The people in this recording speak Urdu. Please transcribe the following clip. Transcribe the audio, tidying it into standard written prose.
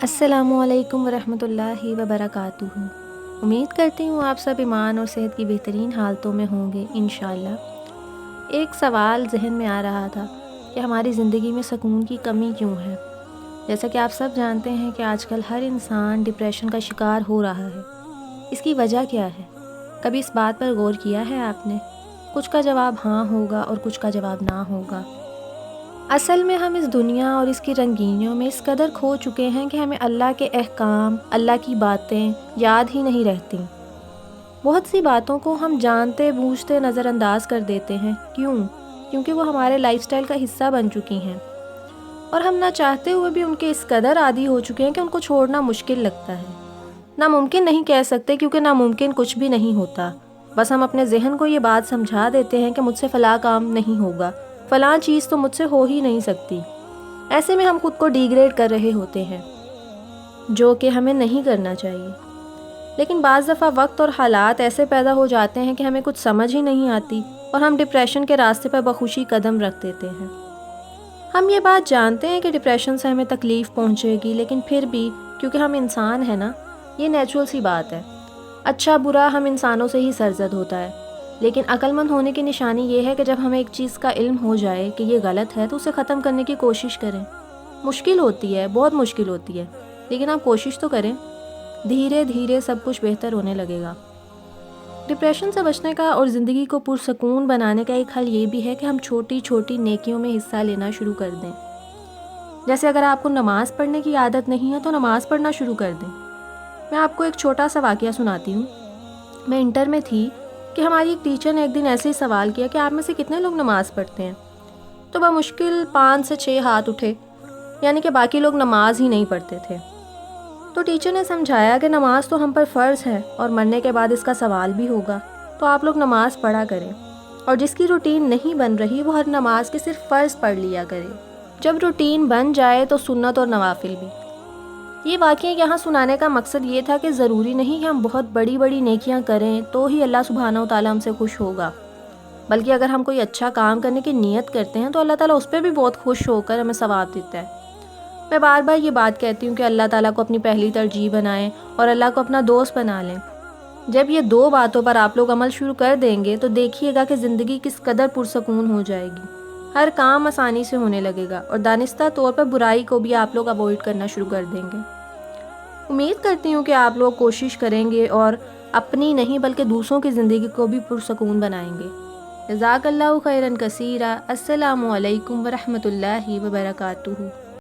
السلام علیکم ورحمۃ اللہ وبرکاتہ۔ امید کرتی ہوں آپ سب ایمان اور صحت کی بہترین حالتوں میں ہوں گے انشاءاللہ۔ ایک سوال ذہن میں آ رہا تھا کہ ہماری زندگی میں سکون کی کمی کیوں ہے؟ جیسا کہ آپ سب جانتے ہیں کہ آج کل ہر انسان ڈپریشن کا شکار ہو رہا ہے۔ اس کی وجہ کیا ہے؟ کبھی اس بات پر غور کیا ہے آپ نے؟ کچھ کا جواب ہاں ہوگا اور کچھ کا جواب نہ ہوگا۔ اصل میں ہم اس دنیا اور اس کی رنگینیوں میں اس قدر کھو چکے ہیں کہ ہمیں اللہ کے احکام، اللہ کی باتیں یاد ہی نہیں رہتی۔ بہت سی باتوں کو ہم جانتے بوجھتے نظر انداز کر دیتے ہیں۔ کیوں؟ کیونکہ وہ ہمارے لائف سٹائل کا حصہ بن چکی ہیں، اور ہم نہ چاہتے ہوئے بھی ان کے اس قدر عادی ہو چکے ہیں کہ ان کو چھوڑنا مشکل لگتا ہے۔ ناممکن نہیں کہہ سکتے، کیونکہ ناممکن کچھ بھی نہیں ہوتا۔ بس ہم اپنے ذہن کو یہ بات سمجھا دیتے ہیں کہ مجھ سے فلاں کام نہیں ہوگا، فلاں چیز تو مجھ سے ہو ہی نہیں سکتی۔ ایسے میں ہم خود کو ڈیگریڈ کر رہے ہوتے ہیں، جو کہ ہمیں نہیں کرنا چاہیے۔ لیکن بعض دفعہ وقت اور حالات ایسے پیدا ہو جاتے ہیں کہ ہمیں کچھ سمجھ ہی نہیں آتی اور ہم ڈپریشن کے راستے پر بخوشی قدم رکھ دیتے ہیں۔ ہم یہ بات جانتے ہیں کہ ڈپریشن سے ہمیں تکلیف پہنچے گی، لیکن پھر بھی کیونکہ ہم انسان ہیں نا، یہ نیچرل سی بات ہے۔ اچھا برا ہم انسانوں سے ہی سرزد ہوتا ہے، لیکن عقل مند ہونے کی نشانی یہ ہے کہ جب ہمیں ایک چیز کا علم ہو جائے کہ یہ غلط ہے تو اسے ختم کرنے کی کوشش کریں۔ مشکل ہوتی ہے، بہت مشکل ہوتی ہے، لیکن آپ کوشش تو کریں۔ دھیرے دھیرے سب کچھ بہتر ہونے لگے گا۔ ڈپریشن سے بچنے کا اور زندگی کو پرسکون بنانے کا ایک حل یہ بھی ہے کہ ہم چھوٹی چھوٹی نیکیوں میں حصہ لینا شروع کر دیں۔ جیسے اگر آپ کو نماز پڑھنے کی عادت نہیں ہے تو نماز پڑھنا شروع کر دیں۔ میں آپ کو ایک چھوٹا سا واقعہ سناتی ہوں۔ میں انٹر میں تھی کہ ہماری ایک ٹیچر نے ایک دن ایسے ہی سوال کیا کہ آپ میں سے کتنے لوگ نماز پڑھتے ہیں؟ تو بمشکل 5 سے 6 ہاتھ اٹھے، یعنی کہ باقی لوگ نماز ہی نہیں پڑھتے تھے۔ تو ٹیچر نے سمجھایا کہ نماز تو ہم پر فرض ہے اور مرنے کے بعد اس کا سوال بھی ہوگا، تو آپ لوگ نماز پڑھا کریں، اور جس کی روٹین نہیں بن رہی وہ ہر نماز کے صرف فرض پڑھ لیا کرے۔ جب روٹین بن جائے تو سنت اور نوافل بھی۔ یہ واقعہ یہاں سنانے کا مقصد یہ تھا کہ ضروری نہیں کہ ہم بہت بڑی بڑی نیکیاں کریں تو ہی اللہ سبحانہ و تعالیٰ ہم سے خوش ہوگا، بلکہ اگر ہم کوئی اچھا کام کرنے کی نیت کرتے ہیں تو اللہ تعالیٰ اس پہ بھی بہت خوش ہو کر ہمیں ثواب دیتا ہے۔ میں بار بار یہ بات کہتی ہوں کہ اللہ تعالیٰ کو اپنی پہلی ترجیح بنائیں اور اللہ کو اپنا دوست بنا لیں۔ جب یہ 2 باتوں پر آپ لوگ عمل شروع کر دیں گے تو دیکھیے گا کہ زندگی کس قدر پرسکون ہو جائے گی۔ ہر کام آسانی سے ہونے لگے گا اور دانستہ طور پر برائی کو بھی آپ لوگ اوائڈ کرنا شروع کر دیں گے۔ امید کرتی ہوں کہ آپ لوگ کوشش کریں گے اور اپنی نہیں بلکہ دوسروں کی زندگی کو بھی پرسکون بنائیں گے۔ جزاک اللہ خیرا کثیرا۔ السلام علیکم ورحمۃ اللہ وبرکاتہ۔